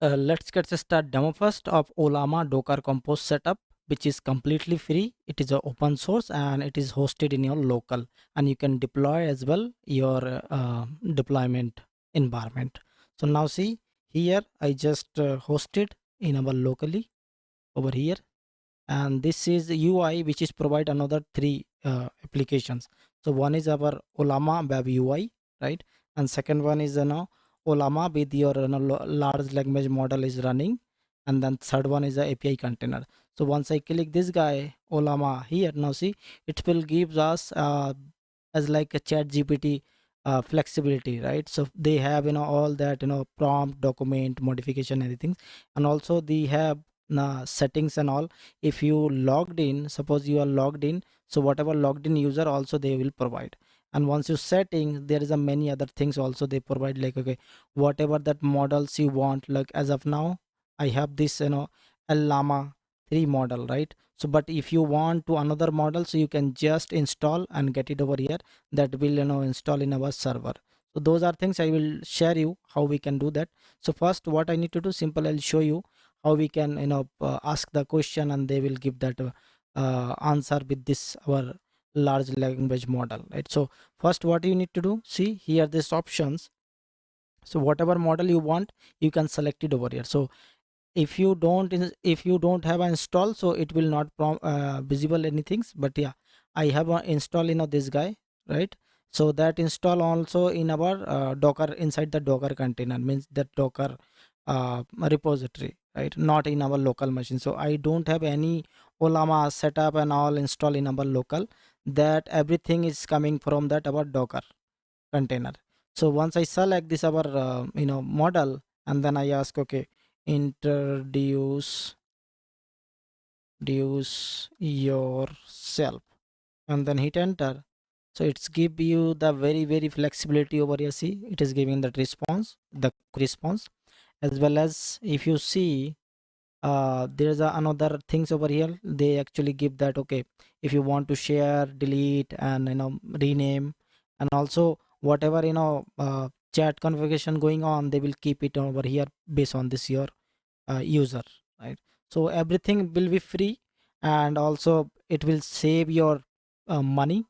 Let's get a start demo first of Ollama Docker Compose setup, which is completely free. It is a open source and it is hosted in your local, and you can deploy as well your deployment environment. So now see here, I just hosted in our locally over here, and this is UI which is provide another three applications. So one is our Ollama web UI, right? And second one is Ollama with your large language model is running, and then third one is the API container. So once I click this guy Ollama here, now see it will give us as like a chat GPT flexibility, right? So they have all that prompt document modification everything, and also they have settings and all. If you logged in, suppose you are logged in, so whatever logged in user also they will provide. And once you setting, there is a many other things also they provide, like okay, whatever that models you want. Like as of now I have this Llama 3 model, right? So but if you want to another model, so you can just install and get it over here. That will install in our server. So those are things I will share you how we can do that. So first what I need to do, simple, I'll show you how we can ask the question and they will give that answer with this our large language model, right? So first what you need to do, see here this options. So whatever model you want, you can select it over here. So if you don't have an install, so it will not visible anything. But yeah, I have a install this guy, right? So that install also in our docker, inside the docker container, means that docker repository, right? Not in our local machine. So I don't have any Ollama setup and all install in our local. That everything is coming from that our docker container. So once I select this our model, and then I ask okay, introduce yourself, and then hit enter. So it's give you the very flexibility over here. See, it is giving that response, the response. As well as if you see, there's another things over here. They actually give that okay, if you want to share, delete, and rename, and also whatever chat configuration going on, they will keep it over here based on this your user, right? So everything will be free, and also it will save your money.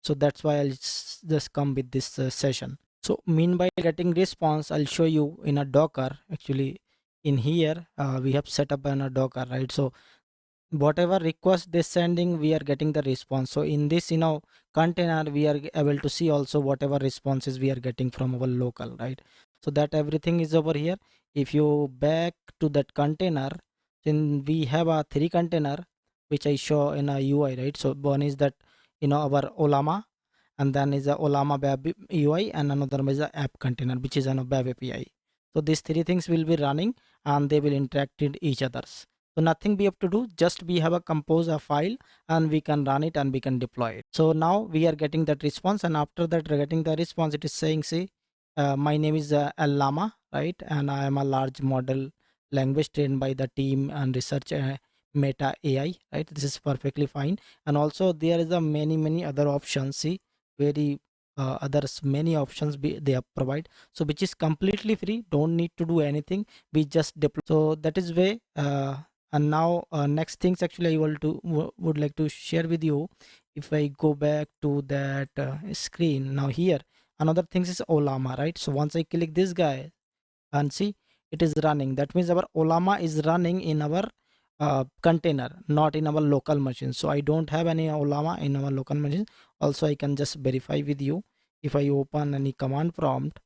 So that's why I'll just come with this session. So meanwhile getting response, I'll show you in a docker. Actually in here we have set up in a docker, right? So whatever request they sending, we are getting the response. So in this container, we are able to see also whatever responses we are getting from our local, right? So that everything is over here. If you back to that container, then we have a three container which I show in a UI, right? So one is that our Ollama, and then is a Ollama web UI, and another is a app container which is a web API. So these three things will be running and they will interact with each others. So nothing we have to do, just we have a compose a file and we can run it and we can deploy it. So now we are getting that response, and after that getting the response, it is saying, say, my name is Llama, right? And I am a large model language trained by the team and research Meta AI, right? This is perfectly fine. And also there is a many other options. See, very others many options they have provide. So which is completely free, don't need to do anything, we just deploy. So that is way. And now next things actually I would like to share with you. If I go back to that screen, now here another things is Ollama, right? So once I click this guy and see, it is running. That means our Ollama is running in our container, not in our local machine. So I don't have any Ollama in our local machine. Also I can just verify with you. If I open any command prompt,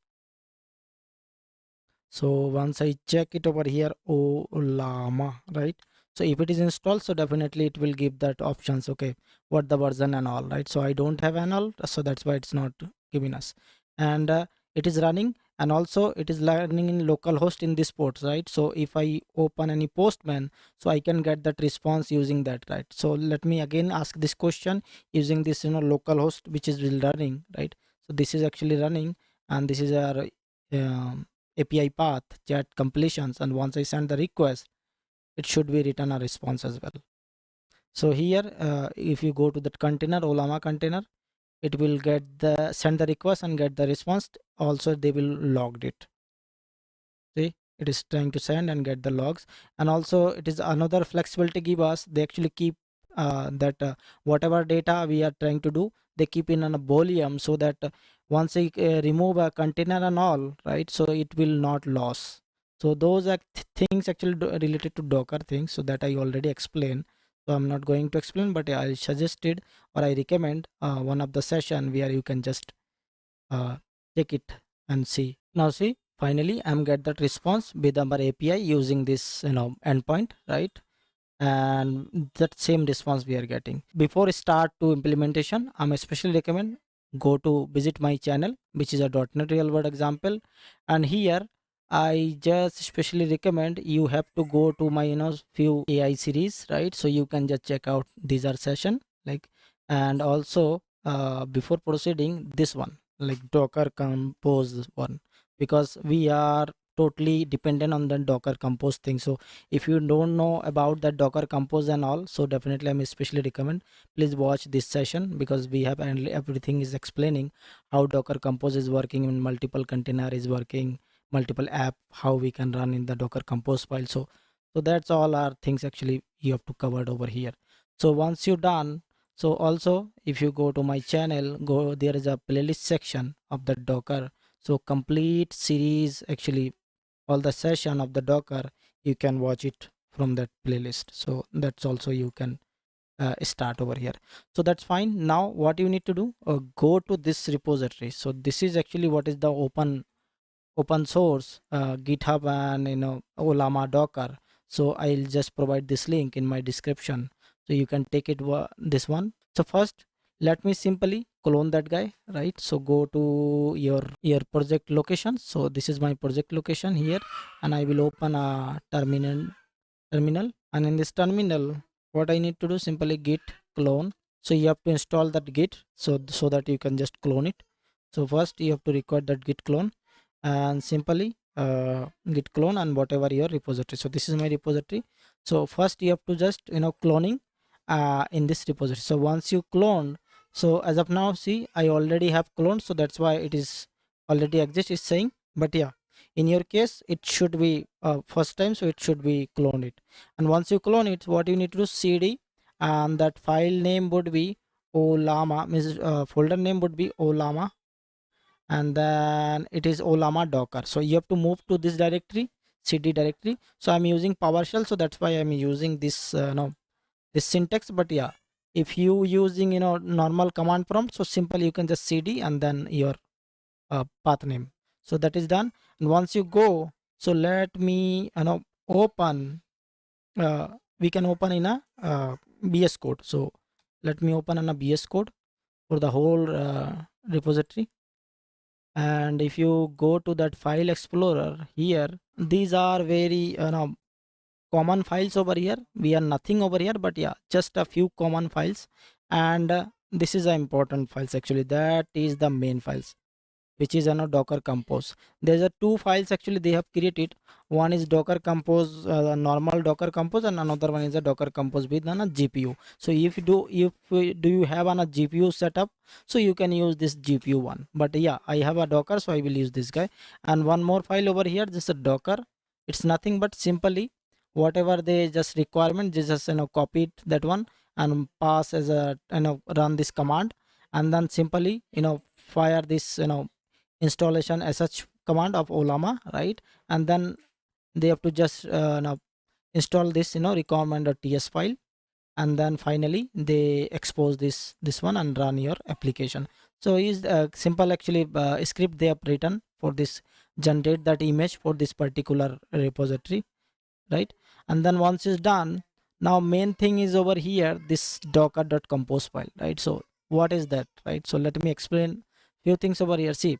so once I check it over here, Ollama, right? So if it is installed, so definitely it will give that options, okay, what the version and all, right? So I don't have an all, so that's why it's not giving us. And it is running, and also it is running in localhost in this ports, right? So if I open any Postman, so I can get that response using that, right? So let me again ask this question using this localhost which is will running, right? So this is actually running, and this is our API path, chat completions, and once I send the request, it should be return a response as well. So here, if you go to that container, Ollama container, it will get the send the request and get the response. Also, they will logged it. See, it is trying to send and get the logs. And also it is another flexibility give us, they actually keep that whatever data we are trying to do, they keep in a volume, so that once I remove a container and all, right, so it will not lose. So those are things actually related to Docker things, so that I already explained. So I'm not going to explain, but I suggested or I recommend one of the session where you can just uh, check it and see. Now see, finally I'm get that response with our API using this endpoint, right? And that same response we are getting. Before start to implementation, I'm especially recommend go to visit my channel, which is a .NET real world example. And here I just especially recommend you have to go to my few AI series, right? So you can just check out these are session like. And also before proceeding, this one like Docker Compose one, because we are totally dependent on the Docker Compose thing. So if you don't know about that Docker Compose and all, so definitely I'm especially recommend please watch this session, because we have and everything is explaining how Docker Compose is working, in multiple container is working, multiple app, how we can run in the Docker Compose file. So that's all our things actually you have to cover over here. So once you're done, so also if you go to my channel, go, there is a playlist section of the Docker. So complete series actually, all the session of the Docker, you can watch it from that playlist. So that's also you can start over here. So that's fine. Now what you need to do, go to this repository. So this is actually what is the open source GitHub and Ollama Docker. So I'll just provide this link in my description, so you can take it this one. So first let me simply clone that guy, right? So go to your project location. So this is my project location here, and I will open a terminal. And in this terminal, what I need to do, simply git clone. So you have to install that git, so that you can just clone it. So first you have to record that git clone, and simply git clone and whatever your repository. So this is my repository. So first you have to just cloning in this repository. So once you clone, so as of now see I already have cloned, so that's why it is already exist is saying. But yeah, in your case it should be first time, so it should be clone it. And once you clone it, what you need to do, cd, and that file name would be Ollama, means folder name would be Ollama, and then it is Ollama Docker. So you have to move to this directory, cd directory. So I'm using PowerShell, so that's why I'm using this this syntax. But yeah, if you using normal command prompt, so simple you can just cd and then your path name. So that is done. And once you go, so let me open, uh, we can open in a BS code. So let me open in a BS code for the whole repository. And if you go to that file explorer here, these are very common files over here. We are nothing over here, but yeah, just a few common files. And this is the important files actually, that is the main files, which is Docker Compose. There's a two files actually they have created. One is Docker Compose, normal Docker Compose, and another one is a Docker Compose with a GPU. So if you have a GPU setup, so you can use this GPU one. But yeah, I have a Docker, so I will use this guy. And one more file over here, this is a Docker. It's nothing but simply whatever they just requirement, just copy it, that one, and pass as a run this command, and then simply fire this installation sh command of Ollama, right? And then they have to just install this recommend.ts file, and then finally they expose this one and run your application. So is simple actually script they have written for this, generate that image for this particular repository, right? And then once it's done, now main thing is over here, this docker.compose file, right? So what is that, right? So let me explain few things over here. See,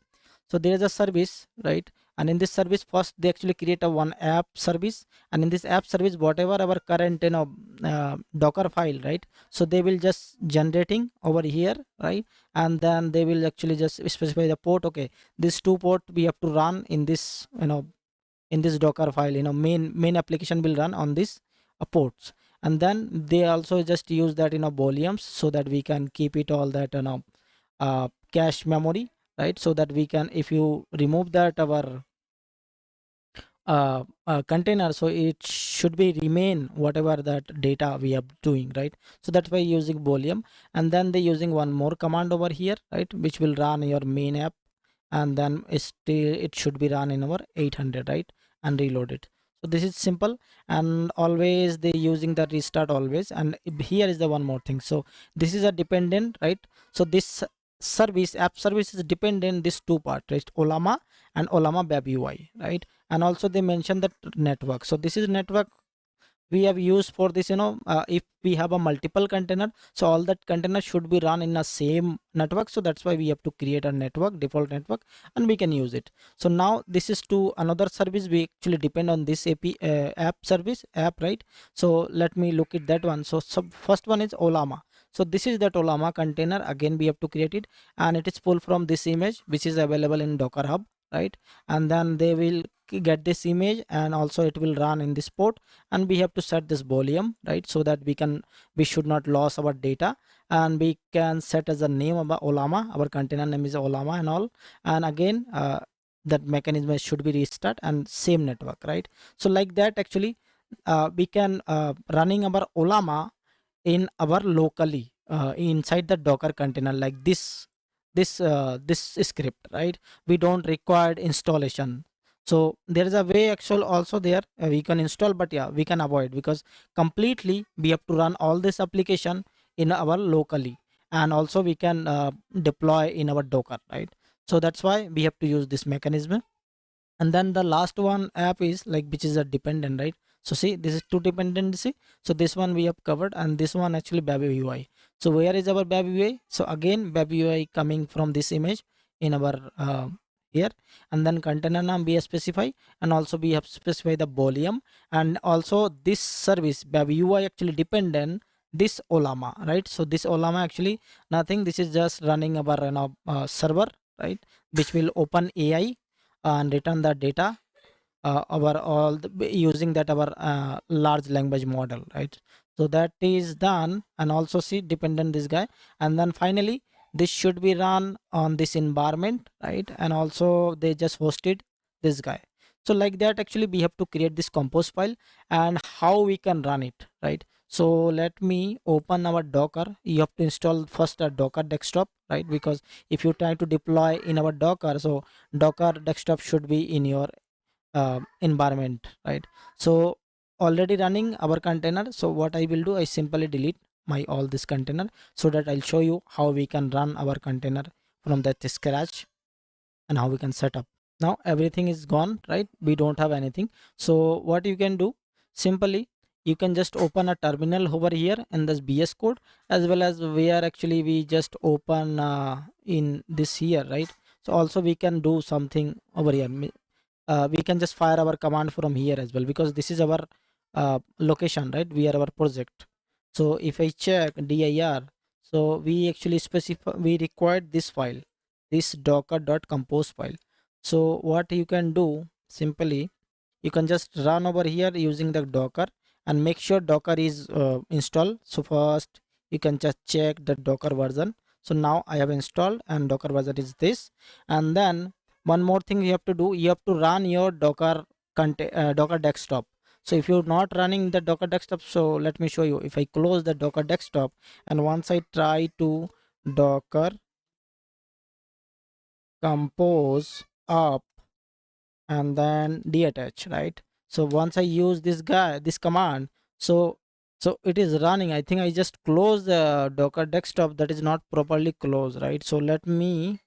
so there is a service, right? And in this service, first they actually create a one app service, and in this app service, whatever our current Docker file, right? So they will just generating over here, right? And then they will actually just specify the port. Okay, this two port we have to run in this in this Docker file, main application will run on this ports. And then they also just use that volumes, so that we can keep it all that cache memory, right? So that we can, if you remove that our container, so it should be remain whatever that data we are doing, right? So that's why using volume, and then they using one more command over here, right, which will run your main app, and then it should be run in our 800, right, and reload it. So this is simple, and always they using the restart always. And here is the one more thing. So this is a dependent, right? So this service, app service, is dependent this two part, right? Ollama and Ollama web UI, right? And also they mention that network. So this is network we have used for this, if we have a multiple container, so all that container should be run in a same network. So that's why we have to create a network, default network, and we can use it. So now this is to another service, we actually depend on this app service app, right? So let me look at that one. So first one is Ollama. So this is that Ollama container, again we have to create it, and it is pulled from this image which is available in Docker Hub, right? And then they will get this image, and also it will run in this port, and we have to set this volume, right, so that we should not lose our data. And we can set as a name of Ollama, our container name is Ollama and all. And again, that mechanism should be restart and same network, right? So like that actually, we can running our Ollama in our locally, inside the Docker container, like this script, right? We don't require installation. So there is a way actual also there, we can install, but yeah, we can avoid, because completely we have to run all this application in our locally, and also we can deploy in our Docker, right? So that's why we have to use this mechanism. And then the last one app is like, which is a dependent, right? So see, this is two dependency. So this one we have covered, and this one actually baby UI. So where is our baby UI? So again, baby UI coming from this image in our here. And then container name we have specify, and also we have specify the volume. And also this service baby UI actually dependent this Ollama, right? So this Ollama actually nothing, this is just running our server, right, which will open AI and return the data, our using that our large language model, right? So that is done. And also see dependent this guy. And then finally this should be run on this environment, right? And also they just hosted this guy. So like that actually we have to create this compose file, and how we can run it, right? So let me open our Docker. You have to install first a Docker desktop, right? Because if you try to deploy in our Docker, so Docker desktop should be in your environment, right? So already running our container. So what I will do, I simply delete my all this container, so that I'll show you how we can run our container from that scratch, and how we can set up. Now everything is gone, right? We don't have anything. So what you can do, simply you can just open a terminal over here in this BS code, as well as where actually we just open in this here, right? So also we can do something over here. We can just fire our command from here as well, because this is our location, right? We are our project. So if I check dir, so we actually specify, we required this file, this docker.compose file. So what you can do, simply you can just run over here using the Docker, and make sure Docker is installed. So first you can just check the Docker version. So now I have installed, and Docker version is this. And then one more thing you have to do, you have to run your Docker desktop. So if you're not running the Docker desktop, so let me show you. If I close the Docker desktop, and once I try to Docker compose up, and then detach, right? So once I use this command, so it is running. I think I just close the Docker desktop, that is not properly closed, right? So let me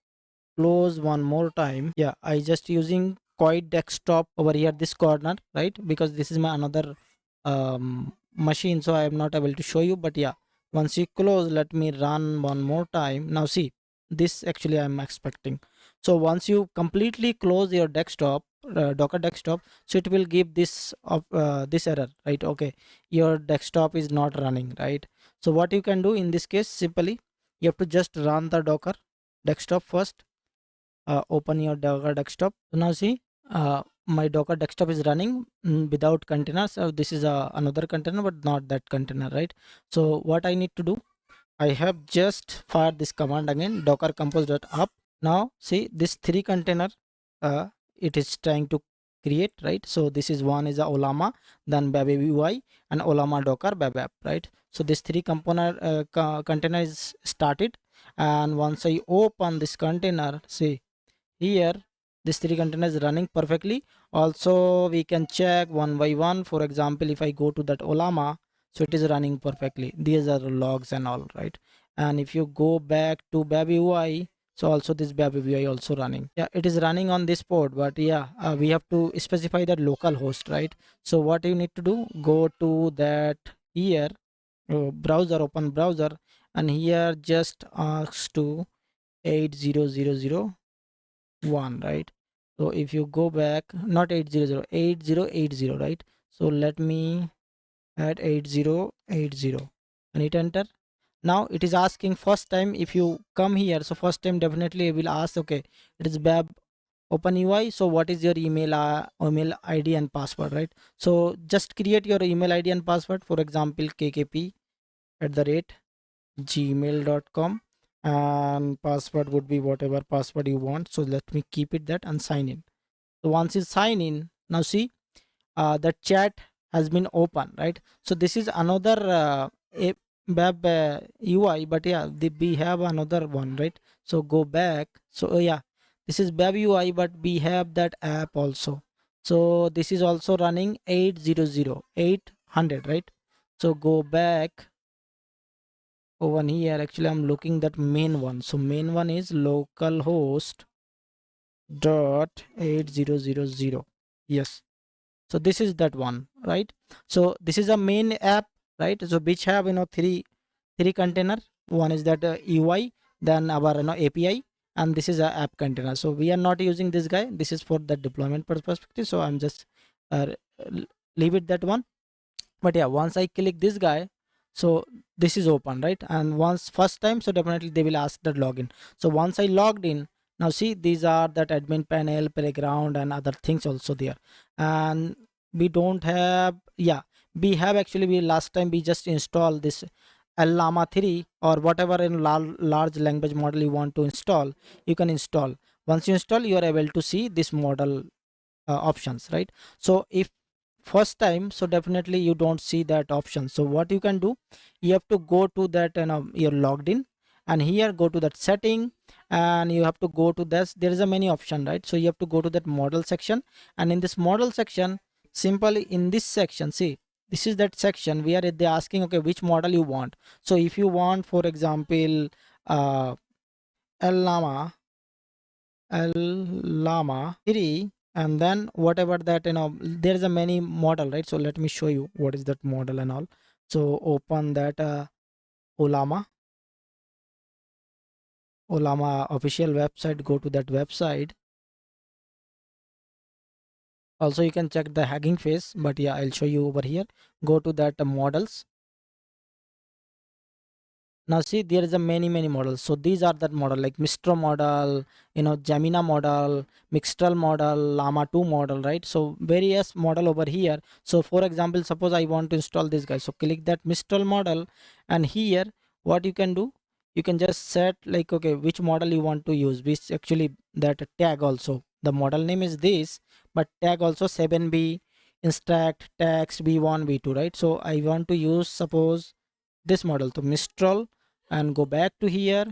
close one more time. Yeah, I just using quiet desktop over here, this corner, right? Because this is my another machine, so I am not able to show you. But yeah, once you close, let me run one more time. Now see, this actually I'm expecting. So once you completely close your desktop, Docker desktop, so it will give this error, right? Okay, your desktop is not running, right? So what you can do in this case, simply you have to just run the Docker desktop first. Open your Docker desktop. So now see, my Docker desktop is running without containers. So this is another container, but not that container, right? So what I need to do, I have just fired this command again, docker compose.up. Now see this three container, uh, it is trying to create, right? So this is one is a Ollama, then web UI, and Ollama Docker web app, right? So this three component container is started, and once I open this container, see here this three container is running perfectly. Also we can check one by one. For example, if I go to that Ollama, so it is running perfectly. These are the logs and all, right? And if you go back to baby UI, so also this baby UI also running. Yeah, it is running on this port, but yeah, we have to specify that local host, right? So what you need to do, go to that here, browser, open browser, and here just asks to 8000 right? So if you go back, not 800, 8080, right? So let me add 8080 and hit enter. Now it is asking first time. If you come here, so first time definitely it will ask, okay, it is web open UI, so what is your email ID and password, right? So just create your email ID and password, for example kkp@gmail.com, and password would be whatever password you want. So let me keep it that and sign in. So once you sign in, now see the chat has been open, right? So this is another web UI, but yeah, we have another one, right? So go back. So yeah, this is web UI, but we have that app also. So this is also running 800, right? So go back over here. Actually I'm looking that main one. So main one is localhost dot 8000. Yes, so this is that one, right? So this is a main app, right? So which have three container. One is that UI, then our API, and this is a app container. So we are not using this guy. This is for the deployment perspective, so I'm just uh, leave it that one. But yeah, once I click this guy, so this is open, right? And once first time, so definitely they will ask that login. So once I logged in, now see these are that admin panel, playground, and other things also there. And we don't have, yeah, we have actually, we last time we just installed this Llama 3 or whatever in large language model you want to install. You can install. Once you install, you are able to see this model options, right? So if first time, so definitely you don't see that option. So what you can do, you have to go to that, you're logged in, and here go to that setting, and you have to go to this. There is a many option, right? So you have to go to that model section, and in this model section, simply in this section, see this is that section where they asking, okay, which model you want. So if you want, for example, uh llama llama 3, and then whatever that, there's a many model, right? So let me show you what is that model and all. So open that Ollama Ollama official website, go to that website. Also you can check the Hugging Face, but yeah, I'll show you over here. Go to that models. Now see there is a many models. So these are that model like Mistral model, Gemina model, Mixtral model, Llama 2 model, right? So various model over here. So for example, suppose I want to install this guy. So click that Mistral model, and here what you can do, you can just set like, okay, which model you want to use, which actually that tag also. The model name is this, but tag also 7B, instruct, text, V1, V2, right? So I want to use suppose this model, so Mistral, and go back to here,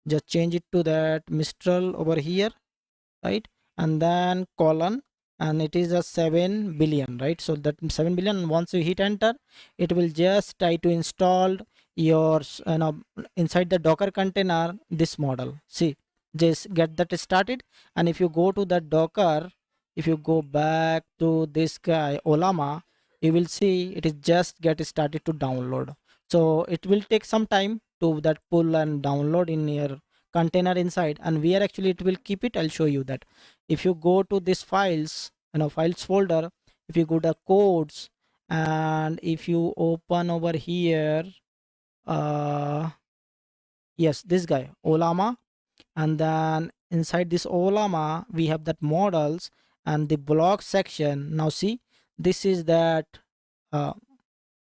just change it to that Mistral over here, right? And then colon, and it is a 7 billion, right? So that 7 billion, once you hit enter, it will just try to install your inside the Docker container this model. See, just get that started. And if you go to the Docker, if you go back to this guy Ollama, you will see it is just get started to download. So it will take some time to that pull and download in your container inside, and where actually it will keep it, I'll show you that. If you go to this files, files folder, if you go to codes, and if you open over here, uh yes, this guy Ollama, and then inside this Ollama we have that models and the blog section. Now see, this is that uh,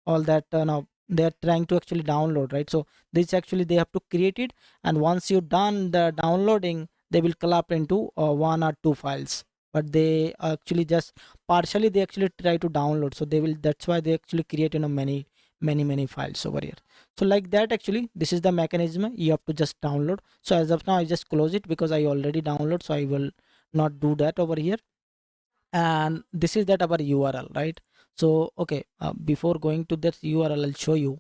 all that now they're trying to actually download, right? So this actually they have to create it, and once you done the downloading, they will collapse into one or two files. but they actually just partially they actually try to download. So they will, that's why they actually create, many files over here. So like that, actually this is the mechanism. You have to just download. So as of now I just close it because I already download, so I will not do that over here. And this is that our URL, right? So okay, before going to that URL, I'll show you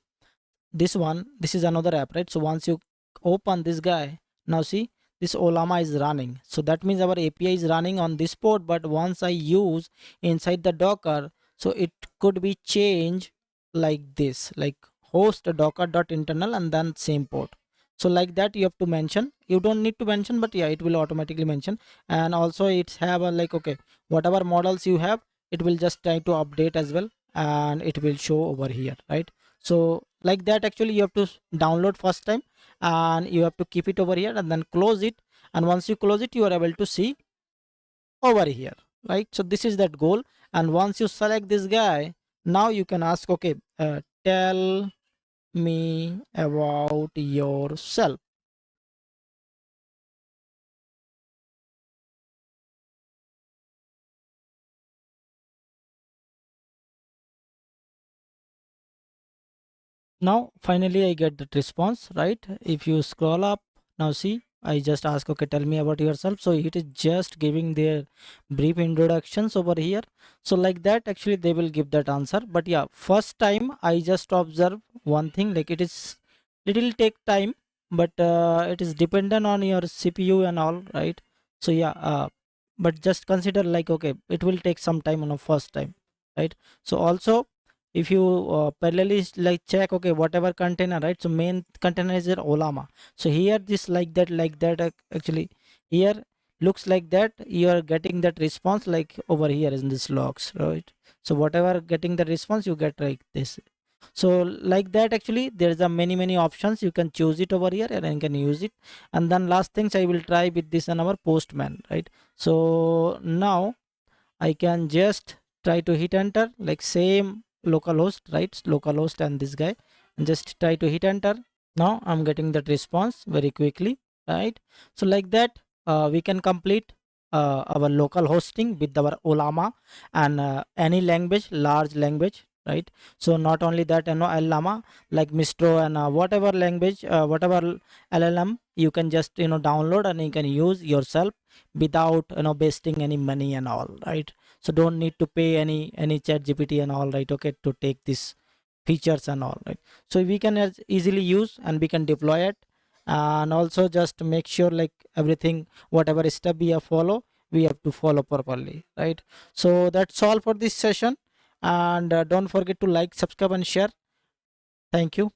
this one. This is another app, right? So once you open this guy, now see, this Ollama is running. So that means our API is running on this port, but once I use inside the Docker, so it could be changed like this, like host docker.internal and then same port. So like that you have to mention. You don't need to mention, but yeah, it will automatically mention. And also it's have a, like, okay, whatever models you have, it will just try to update as well, and it will show over here, right? So like that, actually you have to download first time, and you have to keep it over here and then close it. And once you close it, you are able to see over here, right? So this is that goal. And once you select this guy, now you can ask, okay, tell me about yourself. Now finally I get that response, right? If you scroll up, now see, I just ask, okay, tell me about yourself. So it is just giving their brief introductions over here. So like that, actually they will give that answer. But yeah, first time I just observe one thing, like it is little take time, but it is dependent on your CPU and all, right? So yeah, but just consider like, okay, it will take some time on a first time, right? So also, if you parallelly like check, okay, whatever container, right? So main container is your Ollama. So here this like that actually here looks like that you are getting that response like over here in this logs, right? So whatever getting the response, you get like this. So like that, actually there's a many options. You can choose it over here and you can use it. And then last things I will try with this on our Postman, right? So now I can just try to hit enter, like same localhost, right? Localhost and this guy, and just try to hit enter. Now I'm getting that response very quickly, right? So like that, we can complete our local hosting with our Ollama and any language, large language, right? So not only that, Ollama, like Mistro and whatever language, whatever LLM, you can just download and you can use yourself without wasting any money and all, right? So don't need to pay any chat GPT and all, right? Okay, to take this features and all, right? So we can easily use and we can deploy it. And also just make sure like everything, whatever step we have follow, we have to follow properly, right? So that's all for this session. And don't forget to like, subscribe and share. Thank you.